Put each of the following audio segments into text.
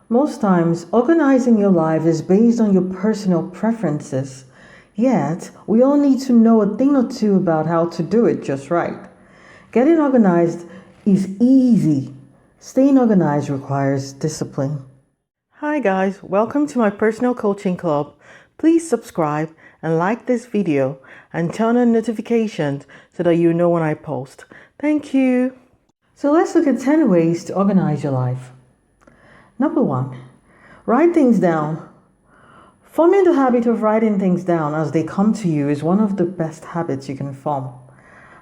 Most times, organizing your life is based on your personal preferences. Yet, we all need to know a thing or two about how to do it just right. Getting organized is easy. Staying organized requires discipline. Hi guys, welcome to my personal coaching club. Please subscribe and like this video and turn on notifications so that you know when I post. Thank you. So let's look at 10 ways to organize your life. Number 1, write things down. Forming the habit of writing things down as they come to you is one of the best habits you can form.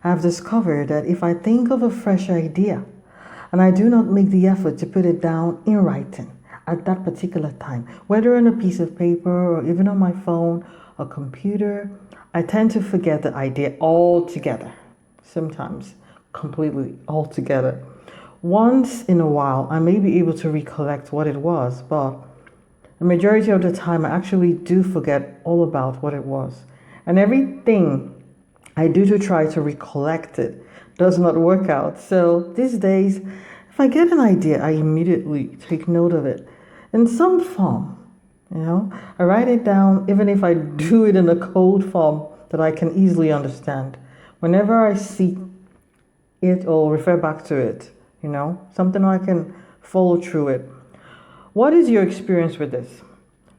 I have discovered that if I think of a fresh idea and I do not make the effort to put it down in writing at that particular time, whether on a piece of paper or even on my phone or computer, I tend to forget the idea altogether. Sometimes completely altogether. Once in a while, I may be able to recollect what it was, but the majority of the time, I actually do forget all about what it was. And everything I do to try to recollect it does not work out. So these days, if I get an idea, I immediately take note of it in some form. I write it down, even if I do it in a cold form that I can easily understand. Whenever I see it or refer back to it, something I can follow through it. What is your experience with this?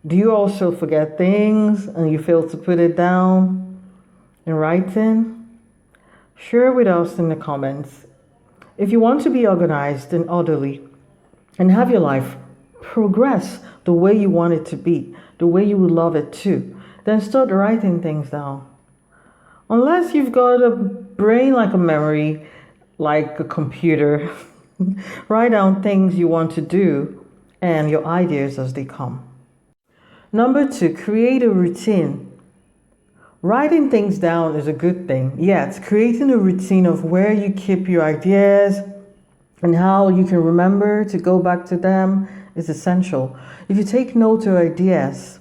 Do you also forget things and you fail to put it down in writing? Share with us in the comments. If you want to be organized and orderly and have your life progress the way you want it to be, the way you would love it to, then start writing things down. Unless you've got a brain like a memory, like a computer, write down things you want to do and your ideas as they come. Number 2, create a routine. Writing things down is a good thing, yet creating a routine of where you keep your ideas and how you can remember to go back to them is essential. If you take note of ideas,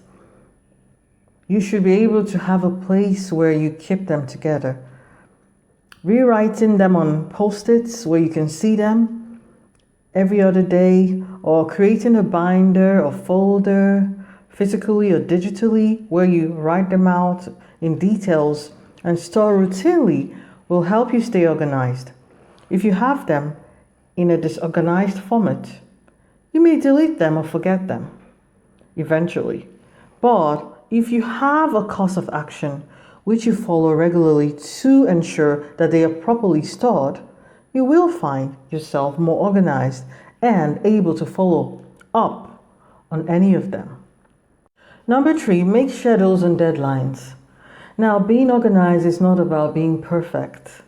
you should be able to have a place where you keep them together. Rewriting them on post-its where you can see them every other day, or creating a binder or folder, physically or digitally, where you write them out in details and store routinely will help you stay organized. If you have them in a disorganized format, you may delete them or forget them eventually. But if you have a course of action which you follow regularly to ensure that they are properly stored, you will find yourself more organized and able to follow up on any of them. Number 3, make schedules and deadlines. Now, being organized is not about being perfect.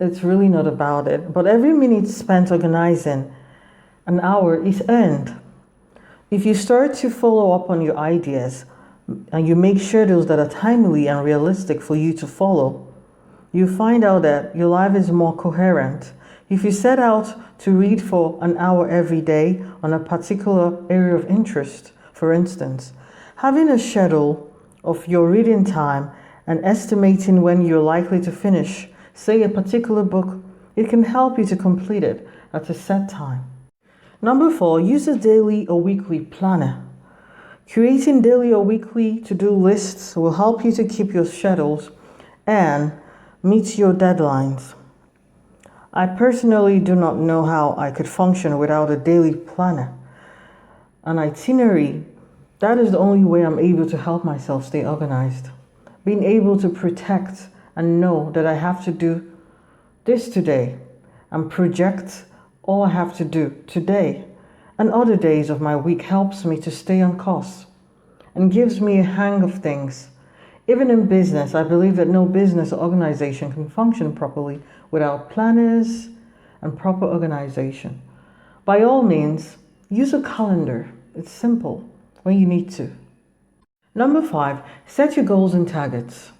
It's really not about it. But every minute spent organizing an hour is earned. If you start to follow up on your ideas and you make schedules that are timely and realistic for you to follow, you find out that your life is more coherent. If you set out to read for an hour every day on a particular area of interest, for instance, having a schedule of your reading time and estimating when you're likely to finish, say, a particular book, it can help you to complete it at a set time. Number 4, use a daily or weekly planner. Creating daily or weekly to-do lists will help you to keep your schedules and meet your deadlines. I personally do not know how I could function without a daily planner. An itinerary, that is the only way I'm able to help myself stay organized. Being able to protect and know that I have to do this today and project all I have to do today and other days of my week helps me to stay on course and gives me a hang of things. Even in business, I believe that no business or organization can function properly without planners and proper organization. By all means, use a calendar. It's simple when you need to. Number 5, set your goals and targets.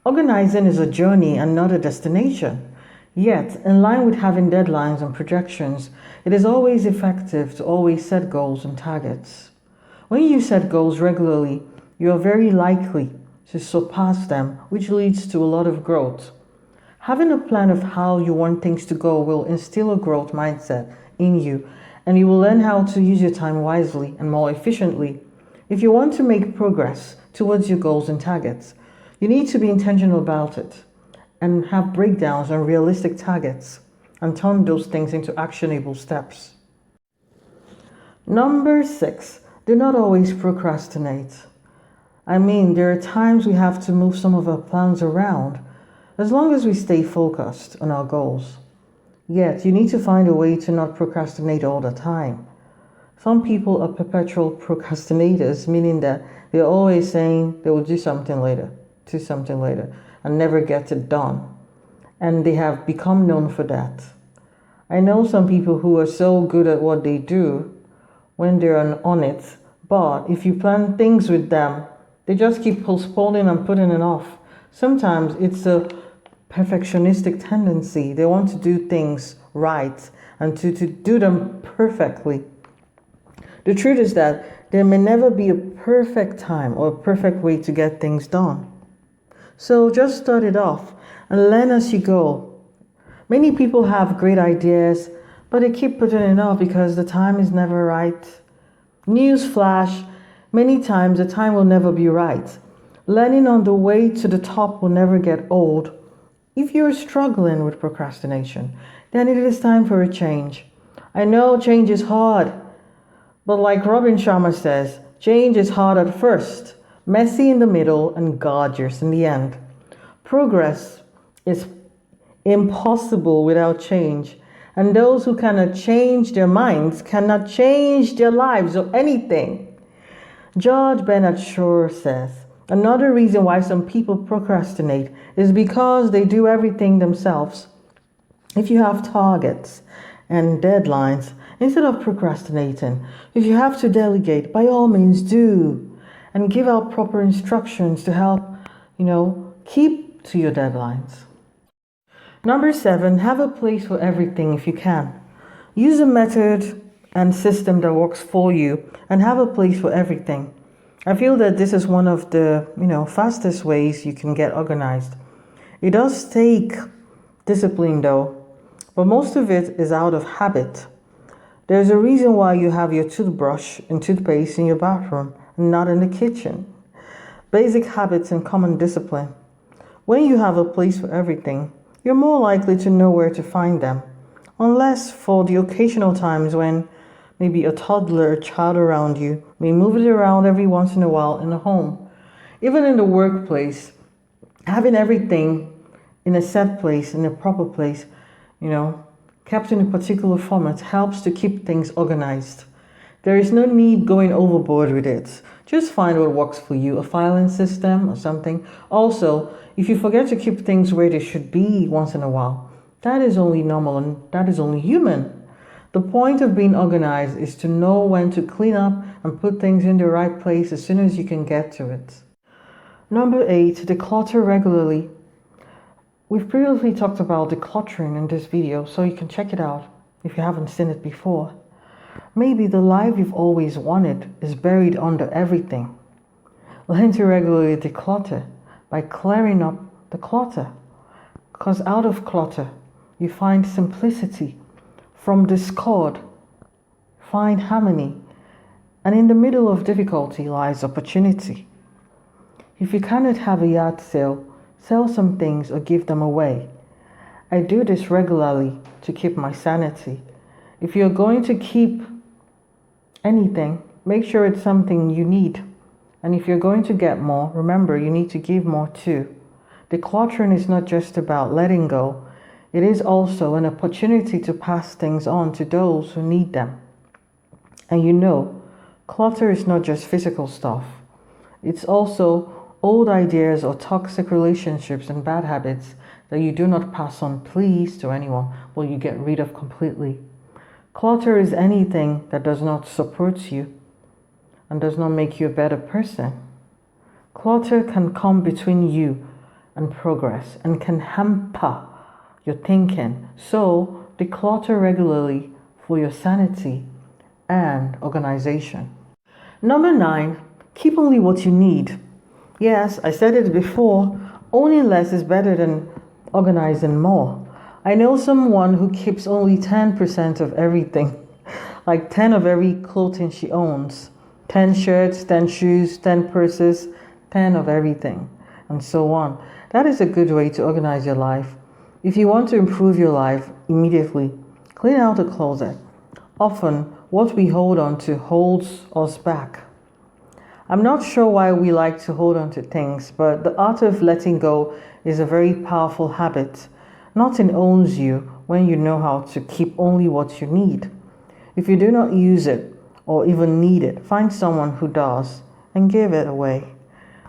Organizing is a journey and not a destination. Yet, in line with having deadlines and projections, it is always effective to always set goals and targets. When you set goals regularly, you are very likely to surpass them, which leads to a lot of growth. Having a plan of how you want things to go will instill a growth mindset in you and you will learn how to use your time wisely and more efficiently. If you want to make progress towards your goals and targets, you need to be intentional about it and have breakdowns on realistic targets and turn those things into actionable steps. Number 6, do not always procrastinate. There are times we have to move some of our plans around as long as we stay focused on our goals. Yet, you need to find a way to not procrastinate all the time. Some people are perpetual procrastinators, meaning that they're always saying they will do something later, and never get it done. And they have become known for that. I know some people who are so good at what they do when they're on it, but if you plan things with them, they just keep postponing and putting it off. Sometimes it's a perfectionistic tendency. They want to do things right and to do them perfectly. The truth is that there may never be a perfect time or a perfect way to get things done. So just start it off and learn as you go. Many people have great ideas, but they keep putting it off because the time is never right. Newsflash, many times the time will never be right. Learning on the way to the top will never get old. If you're struggling with procrastination, then it is time for a change. I know change is hard, but like Robin Sharma says, change is hard at first, messy in the middle, and gorgeous in the end. Progress is impossible without change, and those who cannot change their minds cannot change their lives or anything. George Bernard Shaw says, another reason why some people procrastinate is because they do everything themselves. If you have targets and deadlines, instead of procrastinating, if you have to delegate, by all means do, and give out proper instructions to help, keep to your deadlines. Number 7, have a place for everything if you can. Use a method and system that works for you and have a place for everything. I feel that this is one of the, fastest ways you can get organized. It does take discipline though, but most of it is out of habit. There's a reason why you have your toothbrush and toothpaste in your bathroom and not in the kitchen. Basic habits and common discipline. When you have a place for everything, you're more likely to know where to find them, unless for the occasional times when maybe a toddler or child around you may move it around every once in a while in the home. Even in the workplace, having everything in a set place, in a proper place, kept in a particular format helps to keep things organized. There is no need going overboard with it. Just find what works for you, a filing system or something. Also, if you forget to keep things where they should be once in a while, that is only normal and that is only human. The point of being organized is to know when to clean up and put things in the right place as soon as you can get to it. Number 8, declutter regularly. We've previously talked about decluttering in this video, so you can check it out if you haven't seen it before. Maybe the life you've always wanted is buried under everything. Learn to regularly declutter by clearing up the clutter. Because out of clutter, you find simplicity. From discord, find harmony. And in the middle of difficulty lies opportunity. If you cannot have a yard sale, sell some things or give them away. I do this regularly to keep my sanity. If you're going to keep anything, make sure it's something you need. And if you're going to get more, remember you need to give more too. Decluttering is not just about letting go. It is also an opportunity to pass things on to those who need them. And clutter is not just physical stuff. It's also old ideas or toxic relationships and bad habits that you do not pass on, please, to anyone, but you get rid of completely. Clutter is anything that does not support you and does not make you a better person. Clutter can come between you and progress and can hamper your thinking. So declutter regularly for your sanity and organization. Number 9, keep only what you need. Yes, I said it before, owning less is better than organizing more. I know someone who keeps only 10% of everything. like 10 of every clothing she owns, 10 shirts, 10 shoes, 10 purses, 10 of everything, and so on. That is a good way to organize your life. If you want to improve your life immediately, clean out the closet. Often, what we hold on to holds us back. I'm not sure why we like to hold on to things, but the art of letting go is a very powerful habit. Nothing owns you when you know how to keep only what you need. If you do not use it or even need it, find someone who does and give it away.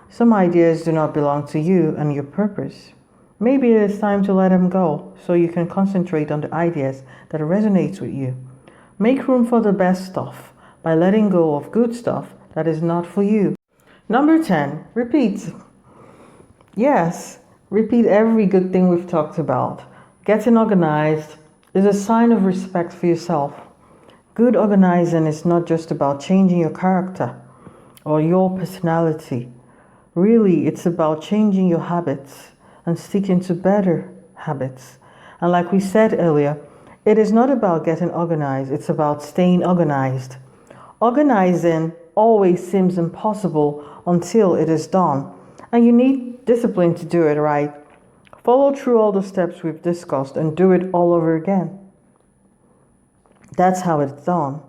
Some ideas do not belong to you and your purpose. Maybe it is time to let them go so you can concentrate on the ideas that resonate with you. Make room for the best stuff by letting go of good stuff that is not for you. Number 10, repeat. Yes, repeat every good thing we've talked about. Getting organized is a sign of respect for yourself. Good organizing is not just about changing your character or your personality. Really, it's about changing your habits and sticking to better habits. And like we said earlier, it is not about getting organized, it's about staying organized. Organizing always seems impossible until it is done, and you need discipline to do it right. Follow through all the steps we've discussed and do it all over again. That's how it's done.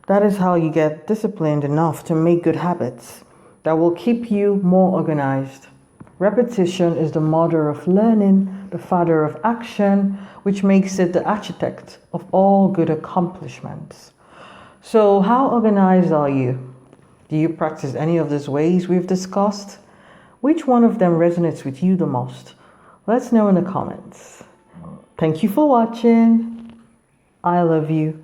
That is how you get disciplined enough to make good habits that will keep you more organized. Repetition is the mother of learning, the father of action, which makes it the architect of all good accomplishments. So, how organized are you? Do you practice any of these ways we've discussed? Which one of them resonates with you the most? Let us know in the comments. Thank you for watching. I love you.